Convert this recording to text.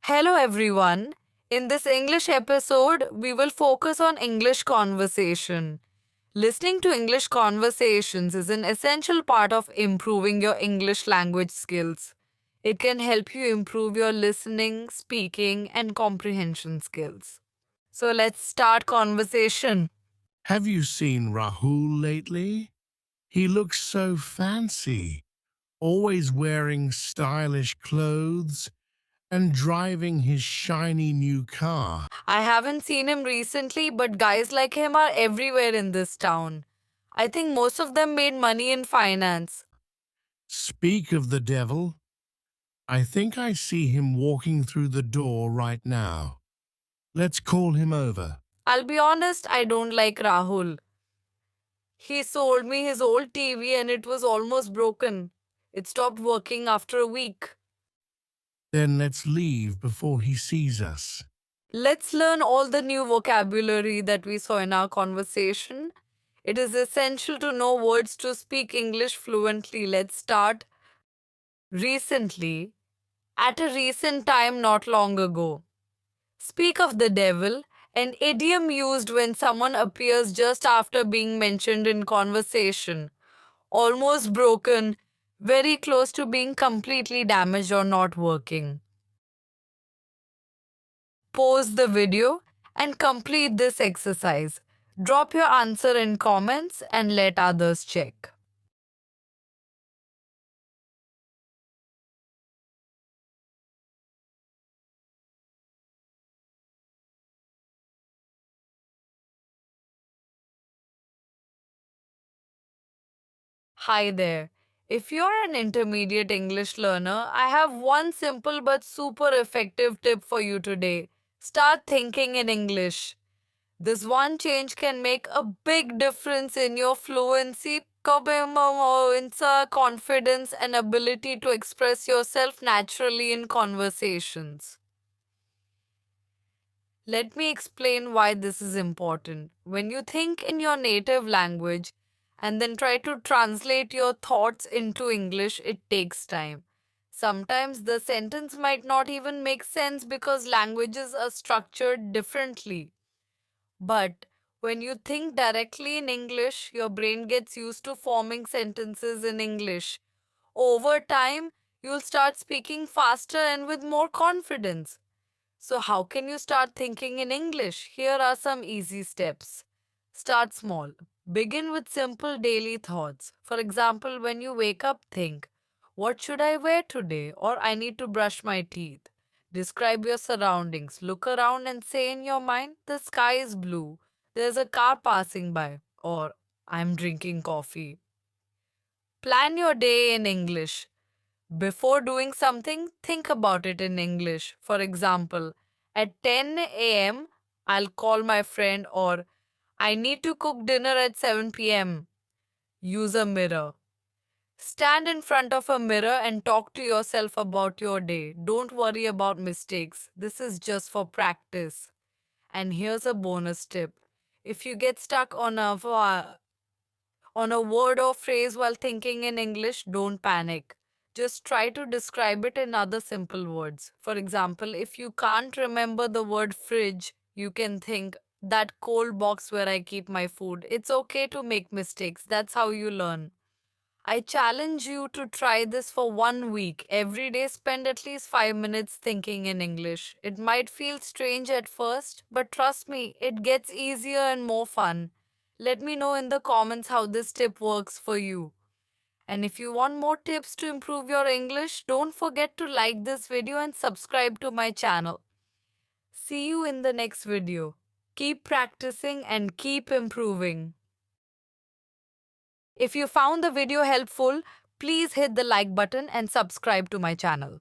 Hello everyone. In this English episode, we will focus on English conversation. Listening to English conversations is an essential part of improving your English language skills. It can help you improve your listening, speaking, and comprehension skills. So let's start conversation. Have you seen Rahul lately? He looks so fancy, always wearing stylish clothes and driving his shiny new car. I haven't seen him recently, but guys like him are everywhere in this town. I think most of them made money in finance. Speak of the devil, I think I see him walking through the door right now. Let's call him over. I'll be honest, I don't like Rahul. He sold me his old TV and it was almost broken. It stopped working after a week. Then let's leave before he sees us. Let's learn all the new vocabulary that we saw in our conversation. It is essential to know words to speak English fluently. Let's start. Recently, at a recent time not long ago. Speak of the devil, an idiom used when someone appears just after being mentioned in conversation. Almost broken, very close to being completely damaged or not working. Pause the video and complete this exercise. Drop your answer in comments and let others check. Hi there. If you're an intermediate English learner, I have one simple but super effective tip for you today. Start thinking in English. This one change can make a big difference in your fluency, confidence, and ability to express yourself naturally in conversations. Let me explain why this is important. When you think in your native language and then try to translate your thoughts into English, it takes time. Sometimes the sentence might not even make sense because languages are structured differently. But when you think directly in English, your brain gets used to forming sentences in English. Over time, you'll start speaking faster and with more confidence. So, how can you start thinking in English? Here are some easy steps. Start small. Begin with simple daily thoughts. For example, when you wake up, think, what should I wear today? Or I need to brush my teeth. Describe your surroundings. Look around and say in your mind, the sky is blue. There's a car passing by. Or I'm drinking coffee. Plan your day in English. Before doing something, think about it in English. For example, at 10 a.m., I'll call my friend, or I need to cook dinner at 7 p.m. Use a mirror. Stand in front of a mirror and talk to yourself about your day. Don't worry about mistakes. This is just for practice. And here's a bonus tip. If you get stuck on a word or phrase while thinking in English, don't panic. Just try to describe it in other simple words. For example, if you can't remember the word fridge, you can think that cold box where I keep my food. It's okay to make mistakes. That's how you learn. I challenge you to try this for 1 week. Every day, spend at least 5 minutes thinking in English. It might feel strange at first, but trust me, it gets easier and more fun. Let me know in the comments how this tip works for you. And if you want more tips to improve your English, don't forget to like this video and subscribe to my channel. See you in the next video. Keep practicing and keep improving. If you found the video helpful, please hit the like button and subscribe to my channel.